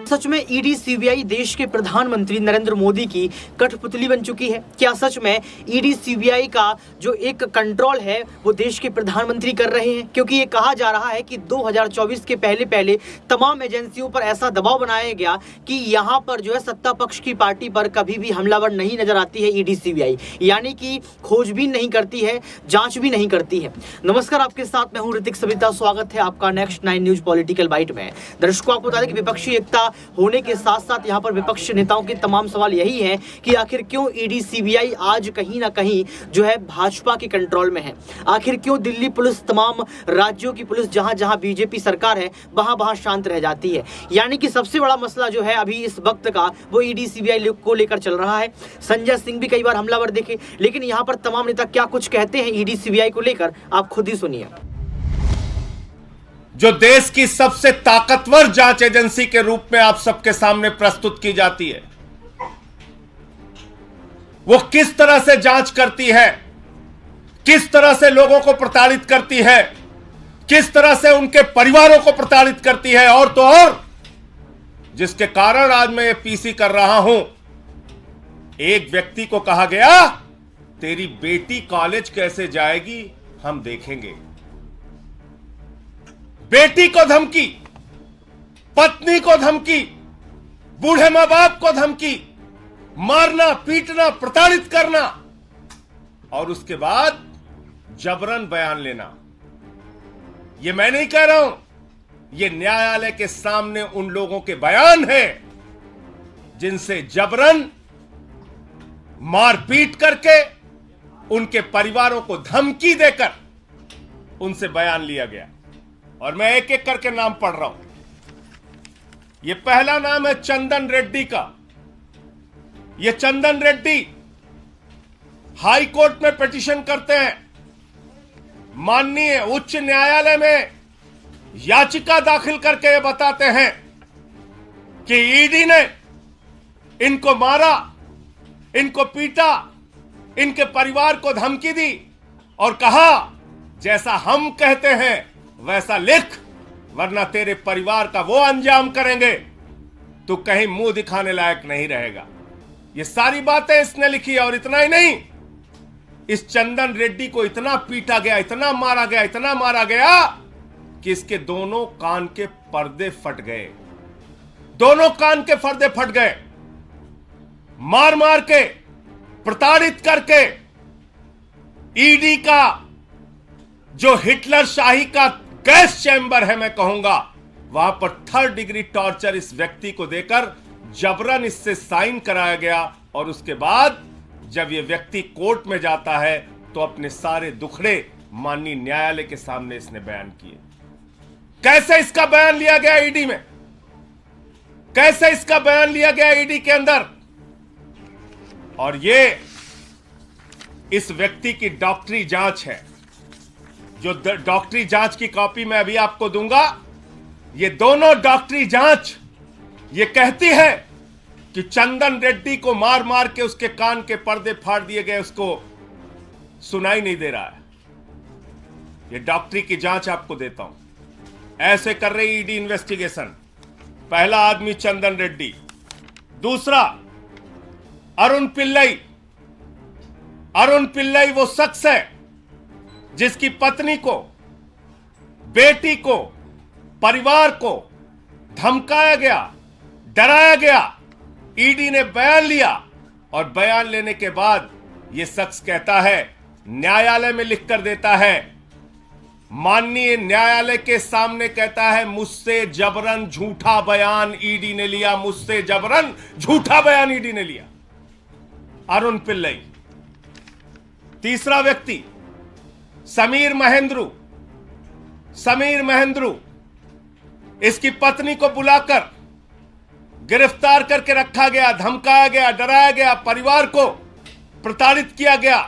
सच में ED CBI देश के प्रधानमंत्री नरेंद्र मोदी की कठपुतली बन चुकी है? क्या सच में ईडी सीबीआई का जो एक कंट्रोल है वो देश के प्रधानमंत्री कर रहे हैं? क्योंकि ये कहा जा रहा है कि 2024 के पहले तमाम एजेंसियों पर ऐसा दबाव बनाया गया कि यहाँ पर जो है सत्ता पक्ष की पार्टी पर कभी भी हमलावर नहीं नजर आती है ईडी सीबीआई, यानी कि खोजबीन नहीं करती है, जांच भी नहीं करती है। नमस्कार, आपके साथ मैं हूँ ऋतिक सविता। स्वागत है आपका नेक्स्ट 9 न्यूज पॉलिटिकल बाइट में। दर्शकों, आपको बता दें कि विपक्षी एकता होने के साथ साथ यहाँ पर विपक्ष नेताओं के तमाम सवाल यही हैं कि आखिर क्यों ईडी सीबीआई आज कहीं ना कहीं जो है भाजपा के कंट्रोल में है। आखिर क्यों दिल्ली पुलिस, तमाम राज्यों की पुलिस जहां जहां बीजेपी सरकार है वहां वहां शांत रह जाती है। यानी कि सबसे बड़ा मसला जो है अभी इस वक्त का वो ईडी सीबीआई को लेकर चल रहा है। संजय सिंह भी कई बार हमलावर देखे, लेकिन यहाँ पर तमाम नेता क्या कुछ कहते हैं ईडी सीबीआई को लेकर, आप खुद ही सुनिए। जो देश की सबसे ताकतवर जांच एजेंसी के रूप में आप सबके सामने प्रस्तुत की जाती है, वो किस तरह से जांच करती है, किस तरह से लोगों को प्रताड़ित करती है, किस तरह से उनके परिवारों को प्रताड़ित करती है, और तो और जिसके कारण आज मैं ये पीसी कर रहा हूं। एक व्यक्ति को कहा गया, तेरी बेटी कॉलेज कैसे जाएगी हम देखेंगे। बेटी को धमकी, पत्नी को धमकी, बूढ़े मां बाप को धमकी, मारना, पीटना, प्रताड़ित करना, और उसके बाद जबरन बयान लेना। यह मैं नहीं कह रहा हूं, यह न्यायालय के सामने उन लोगों के बयान हैं जिनसे जबरन मारपीट करके, उनके परिवारों को धमकी देकर उनसे बयान लिया गया। और मैं एक एक करके नाम पढ़ रहा हूं। यह पहला नाम है चंदन रेड्डी का। यह चंदन रेड्डी हाई कोर्ट में पिटीशन करते हैं, माननीय उच्च न्यायालय में याचिका दाखिल करके ये बताते हैं कि ईडी ने इनको मारा, इनको पीटा, इनके परिवार को धमकी दी और कहा जैसा हम कहते हैं वैसा लिख, वरना तेरे परिवार का वो अंजाम करेंगे तो कहीं मुंह दिखाने लायक नहीं रहेगा। ये सारी बातें इसने लिखी है। और इतना ही नहीं, इस चंदन रेड्डी को इतना पीटा गया, इतना मारा गया, इतना मारा गया कि इसके दोनों कान के पर्दे फट गए। दोनों कान के पर्दे फट गए। मार मार के, प्रताड़ित करके, ईडी का जो हिटलर शाही का गैस चैम्बर है, मैं कहूंगा, वहां पर 3rd डिग्री टॉर्चर इस व्यक्ति को देकर जबरन इससे साइन कराया गया। और उसके बाद जब यह व्यक्ति कोर्ट में जाता है तो अपने सारे दुखड़े माननीय न्यायालय के सामने इसने बयान किए। कैसे इसका बयान लिया गया ईडी में, कैसे इसका बयान लिया गया ईडी के अंदर। और ये इस व्यक्ति की डॉक्टरी जांच है। जो डॉक्टरी जांच की कॉपी मैं अभी आपको दूंगा, ये दोनों डॉक्टरी जांच ये कहती है कि चंदन रेड्डी को मार मार के उसके कान के पर्दे फाड़ दिए गए, उसको सुनाई नहीं दे रहा है। ये डॉक्टरी की जांच आपको देता हूं। ऐसे कर रही ईडी इन्वेस्टिगेशन। पहला आदमी चंदन रेड्डी, दूसरा अरुण पिल्लई। अरुण पिल्लई वो शख्स है जिसकी पत्नी को, बेटी को, परिवार को धमकाया गया, डराया गया। ईडी ने बयान लिया और बयान लेने के बाद यह शख्स कहता है, न्यायालय में लिखकर देता है, माननीय न्यायालय के सामने कहता है, मुझसे जबरन झूठा बयान ईडी ने लिया, मुझसे जबरन झूठा बयान ईडी ने लिया। अरुण पिल्लई। तीसरा व्यक्ति समीर महेंद्रू। समीर महेंद्रू, इसकी पत्नी को बुलाकर गिरफ्तार करके रखा गया, धमकाया गया, डराया गया, परिवार को प्रताड़ित किया गया।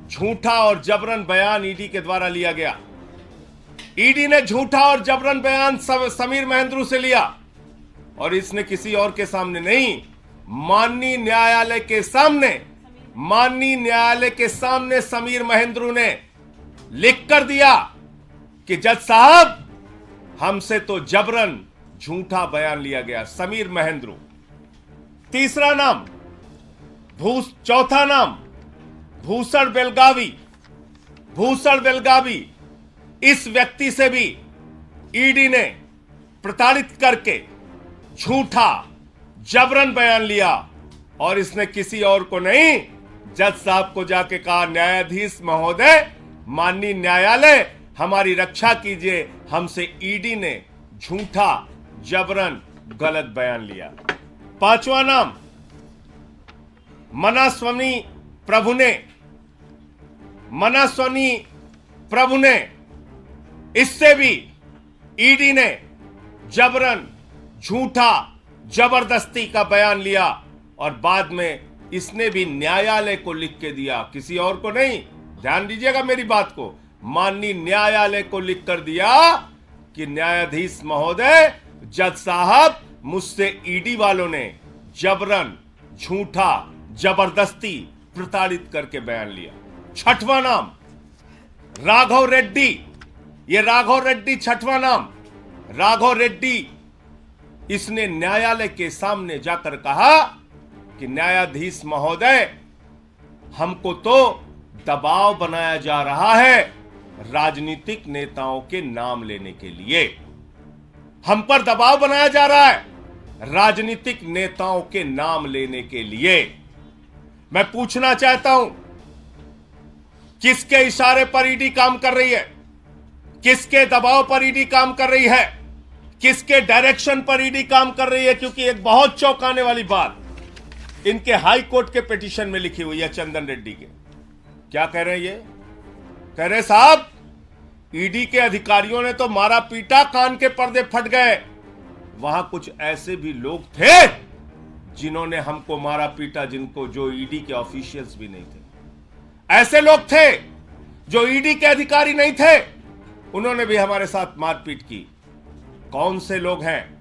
झूठा और जबरन बयान ईडी के द्वारा लिया गया। ईडी ने झूठा और जबरन बयान समीर महेंद्रू से लिया और इसने किसी और के सामने नहीं, माननीय न्यायालय के सामने, माननीय न्यायालय के सामने समीर महेंद्रू ने लिख कर दिया कि जज साहब, हमसे तो जबरन झूठा बयान लिया गया, समीर महेंद्रू। तीसरा नाम चौथा नाम भूषण बेलगावी। भूषण बेलगावी, इस व्यक्ति से भी ईडी ने प्रताड़ित करके झूठा जबरन बयान लिया और इसने किसी और को नहीं, जज साहब को जाके कहा, न्यायाधीश महोदय, माननीय न्यायालय, हमारी रक्षा कीजिए, हमसे ईडी ने झूठा जबरन गलत बयान लिया। पांचवा नाम मनास्वामी प्रभु ने, इससे भी ईडी ने जबरन झूठा जबरदस्ती का बयान लिया और बाद में इसने भी न्यायालय को लिख के दिया, किसी और को नहीं, ध्यान दीजिएगा मेरी बात को, माननीय न्यायालय को लिख कर दिया कि न्यायाधीश महोदय, जज साहब, मुझसे ईडी वालों ने जबरन झूठा जबरदस्ती प्रताड़ित करके बयान लिया। छठवां नाम राघव रेड्डी। ये राघव रेड्डी छठवां नाम। राघव रेड्डी, इसने न्यायालय के सामने जाकर कहा कि न्यायाधीश महोदय, हमको तो दबाव बनाया जा रहा है राजनीतिक नेताओं के नाम लेने के लिए। हम पर दबाव बनाया जा रहा है राजनीतिक नेताओं के नाम लेने के लिए। मैं पूछना चाहता हूं, किसके इशारे पर ईडी काम कर रही है? किसके दबाव पर ईडी काम कर रही है? किसके डायरेक्शन पर ईडी काम कर रही है? क्योंकि एक बहुत चौंकाने वाली बात इनके हाई कोर्ट के पिटीशन में लिखी हुई है, चंदन रेड्डी के। क्या कह रहे हैं ये? कह रहे साहब, ईडी के अधिकारियों ने तो मारा पीटा, कान के पर्दे फट गए। वहां कुछ ऐसे भी लोग थे जिन्होंने हमको मारा पीटा, जो ईडी के ऑफिशियल्स भी नहीं थे। ऐसे लोग थे जो ईडी के अधिकारी नहीं थे, उन्होंने भी हमारे साथ मारपीट की। कौन से लोग हैं?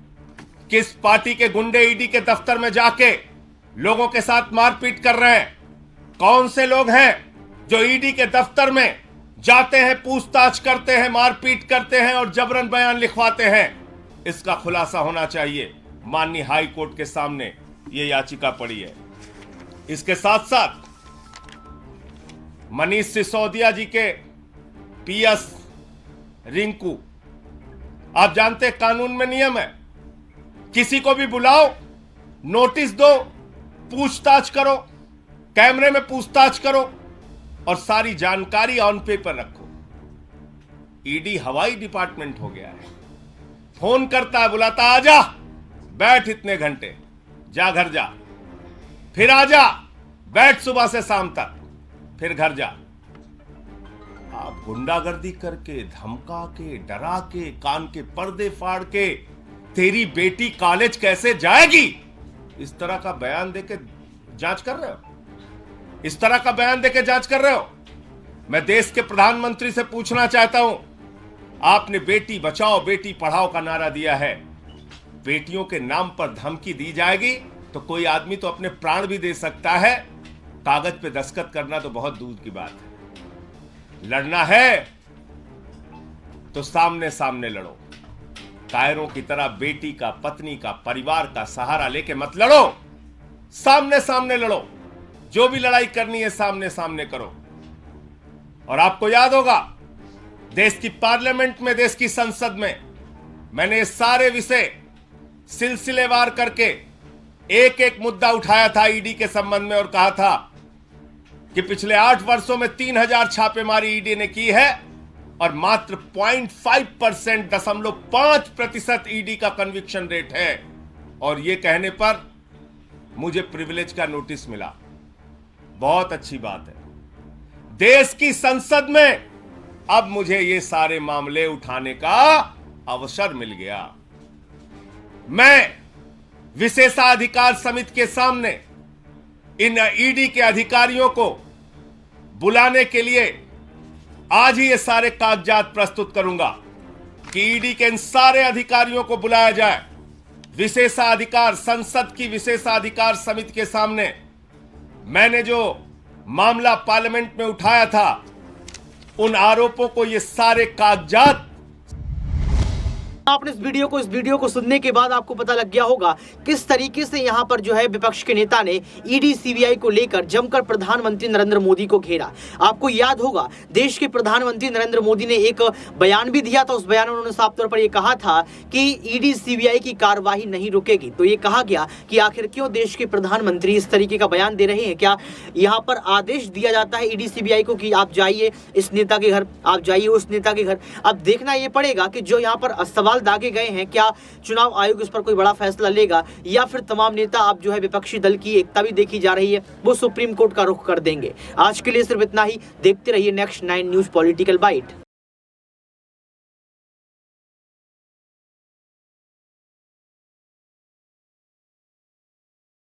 किस पार्टी के गुंडे ईडी के दफ्तर में जाके लोगों के साथ मारपीट कर रहे हैं? कौन से लोग हैं जो ईडी के दफ्तर में जाते हैं, पूछताछ करते हैं, मारपीट करते हैं और जबरन बयान लिखवाते हैं? इसका खुलासा होना चाहिए। माननीय हाई कोर्ट के सामने यह याचिका पड़ी है। इसके साथ साथ मनीष सिसोदिया जी के पीएस रिंकू, आप जानते हैं कानून में नियम है, किसी को भी बुलाओ, नोटिस दो, पूछताछ करो, कैमरे में पूछताछ करो और सारी जानकारी ऑन पेपर रखो। ईडी हवाई डिपार्टमेंट हो गया है। फोन करता है, बुलाता, आजा, बैठ इतने घंटे, जा घर जा, फिर आजा, बैठ सुबह से शाम तक, फिर घर जा। आप गुंडागर्दी करके, धमका के, डरा के, कान के पर्दे फाड़ के, तेरी बेटी कॉलेज कैसे जाएगी, इस तरह का बयान देके जांच कर रहे हो? इस तरह का बयान देके जांच कर रहे हो? मैं देश के प्रधानमंत्री से पूछना चाहता हूं, आपने बेटी बचाओ बेटी पढ़ाओ का नारा दिया है, बेटियों के नाम पर धमकी दी जाएगी तो कोई आदमी तो अपने प्राण भी दे सकता है, कागज पे दस्तखत करना तो बहुत दूर की बात है। लड़ना है तो सामने सामने लड़ो, कायरों की तरह बेटी का, पत्नी का, परिवार का सहारा लेके मत लड़ो, सामने सामने लड़ो। जो भी लड़ाई करनी है सामने सामने करो। और आपको याद होगा, देश की पार्लियामेंट में, देश की संसद में मैंने सारे विषय सिलसिलेवार करके एक एक मुद्दा उठाया था ईडी के संबंध में और कहा था कि पिछले 8 वर्षों में 3000 छापेमारी ईडी ने की है और मात्र 0.5% ईडी का कन्विक्शन रेट है। और यह कहने पर मुझे प्रिविलेज का नोटिस मिला। बहुत अच्छी बात है। देश की संसद में अब मुझे ये सारे मामले उठाने का अवसर मिल गया। मैं विशेषाधिकार समिति के सामने इन ईडी के अधिकारियों को बुलाने के लिए आज ही ये सारे कागजात प्रस्तुत करूंगा कि ईडी के इन सारे अधिकारियों को बुलाया जाए। विशेषाधिकार, संसद की विशेषाधिकार समिति के सामने मैंने जो मामला पार्लियामेंट में उठाया था, उन आरोपों को ये सारे कागजात आपने इस वीडियो को सुनने के बाद आपको पता लग गया होगा किस तरीके से यहाँ पर जो है विपक्ष के नेता ने ईडी सीबीआई को लेकर जमकर प्रधानमंत्री नरेंद्र मोदी को घेरा। आपको याद होगा देश के प्रधानमंत्री नरेंद्र मोदी ने एक बयान भी दिया था। उस बयान में उन्होंने साफ तौर पर यह कहा था कि ईडी सीबीआई की कार्यवाही नहीं रुकेगी। तो ये कहा गया कि आखिर क्यों देश के प्रधानमंत्री इस तरीके का बयान दे रहे हैं। क्या यहाँ पर आदेश दिया जाता है ईडी सीबीआई को कि आप जाइए इस नेता के घर, आप जाइए उस नेता के घर। अब देखना यह पड़ेगा कि जो यहाँ पर सवाल दागे गए हैं क्या चुनाव आयोग इस पर कोई बड़ा फैसला लेगा या फिर तमाम नेता अब जो है विपक्षी दल की एकता भी देखी जा रही है वो सुप्रीम कोर्ट का रुख कर देंगे। आज के लिए सिर्फ इतना ही। देखते रहिए नेक्स्ट 9 न्यूज़ पॉलिटिकल बाइट।